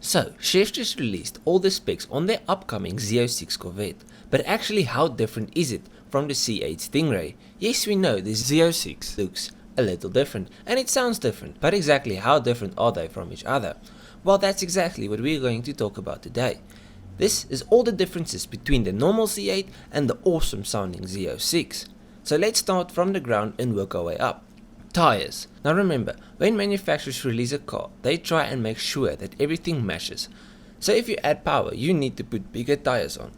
So, Chev just released all the specs on their upcoming Z06 Corvette, but actually how different is it from the C8 Stingray? Yes, we know the Z06 looks a little different, and it sounds different, but exactly how different are they from each other? Well, that's exactly what we're going to talk about today. This is all the differences between the normal C8 and the awesome sounding Z06. So let's start from the ground and work our way up. Tires. Now remember, when manufacturers release a car, they try and make sure that everything matches. So if you add power, you need to put bigger tires on.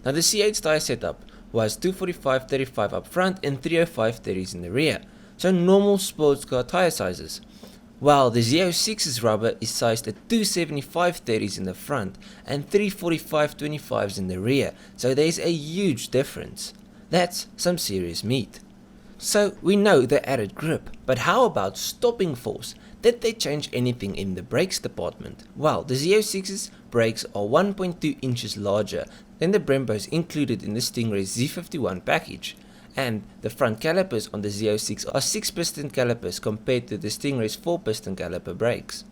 Now the C8's tire setup was 245/35 up front and 305/30s in the rear. So normal sports car tire sizes. While the Z06's rubber is sized at 275/30s in the front and 345/25s in the rear. So there's a huge difference. That's some serious meat. So we know they added grip, but how about stopping force? Did they change anything in the brakes department? Well, the Z06's brakes are 1.2 inches larger than the Brembos included in the Stingray's Z51 package, and the front calipers on the Z06 are 6-piston calipers compared to the Stingray's 4-piston caliper brakes.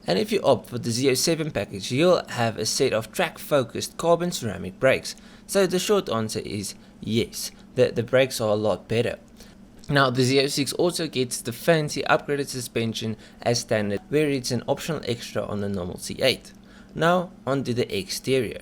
And if you opt for the Z07 package, you'll have a set of track-focused carbon ceramic brakes. So the short answer is yes, the brakes are a lot better. Now the Z06 also gets the fancy upgraded suspension as standard, where it's an optional extra on the normal C8. Now onto the exterior.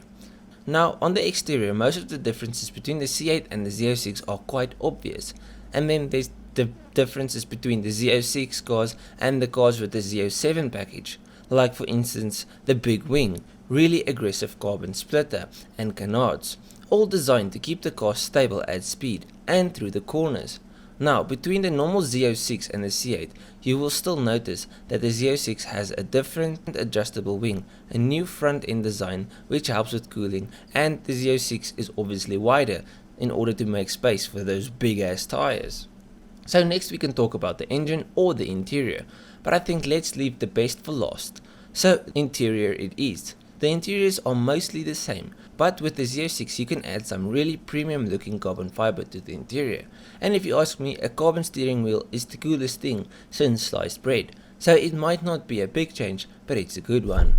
Now on the exterior, most of the differences between the C8 and the Z06 are quite obvious. And then there's the differences between the Z06 cars and the cars with the Z07 package. Like for instance, the big wing, really aggressive carbon splitter, and canards, all designed to keep the car stable at speed and through the corners. Now, between the normal Z06 and the C8, you will still notice that the Z06 has a different adjustable wing, a new front end design which helps with cooling, and the Z06 is obviously wider in order to make space for those big ass tires. So next we can talk about the engine or the interior, but I think let's leave the best for last. So interior it is. The interiors are mostly the same, but with the Z06 you can add some really premium looking carbon fiber to the interior. And if you ask me, a carbon steering wheel is the coolest thing since sliced bread, so it might not be a big change, but it's a good one.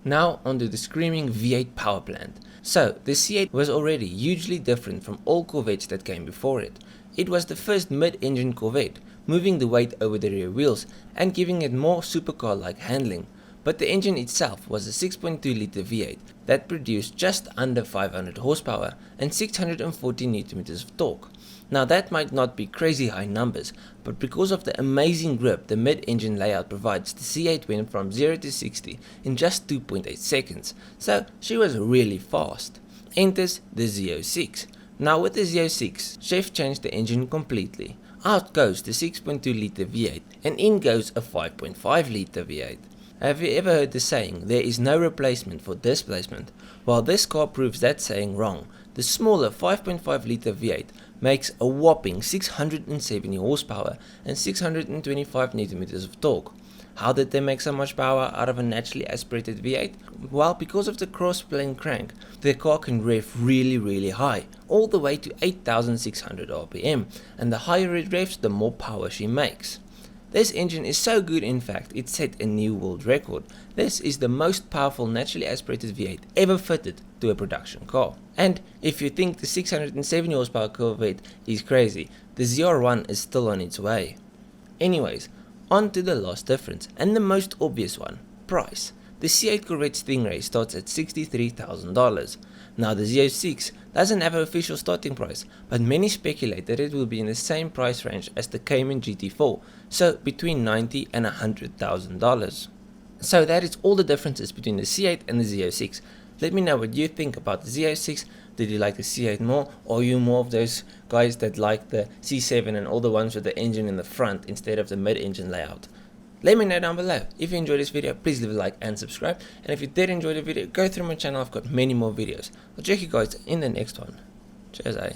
Now onto the screaming V8 power plant. So the C8 was already hugely different from all Corvettes that came before it. It was the first mid-engine Corvette, moving the weight over the rear wheels and giving it more supercar-like handling. But the engine itself was a 6.2 litre V8 that produced just under 500 horsepower and 640 Nm of torque. Now that might not be crazy high numbers, but because of the amazing grip the mid-engine layout provides, the C8 went from 0 to 60 in just 2.8 seconds, so she was really fast. Enters the Z06. Now with the Z06, Chev changed the engine completely. Out goes the 6.2 litre V8 and in goes a 5.5 litre V8. Have you ever heard the saying, there is no replacement for displacement? Well, this car proves that saying wrong. The smaller 5.5 litre V8 makes a whopping 670 horsepower and 625 Nm of torque. How did they make so much power out of a naturally aspirated V8? Well, because of the cross-plane crank, the car can rev really high, all the way to 8,600 RPM, and the higher it revs, the more power she makes. This engine is so good, in fact, it set a new world record. This is the most powerful naturally aspirated V8 ever fitted to a production car. And if you think the 670 horsepower Corvette is crazy, the ZR1 is still on its way. Anyways, on to the last difference, and the most obvious one, price. The C8 Corvette Stingray starts at $63,000. Now the Z06 doesn't have an official starting price, but many speculate that it will be in the same price range as the Cayman GT4, so between $90,000 and $100,000. So that is all the differences between the C8 and the Z06. Let me know what you think about the Z06. Did you like the C8 more, or are you more of those guys that like the C7 and all the ones with the engine in the front instead of the mid-engine layout? Let me know down below. If you enjoyed this video, please leave a like and subscribe. And if you did enjoy the video, go through my channel. I've got many more videos. I'll check you guys in the next one. Cheers, eh?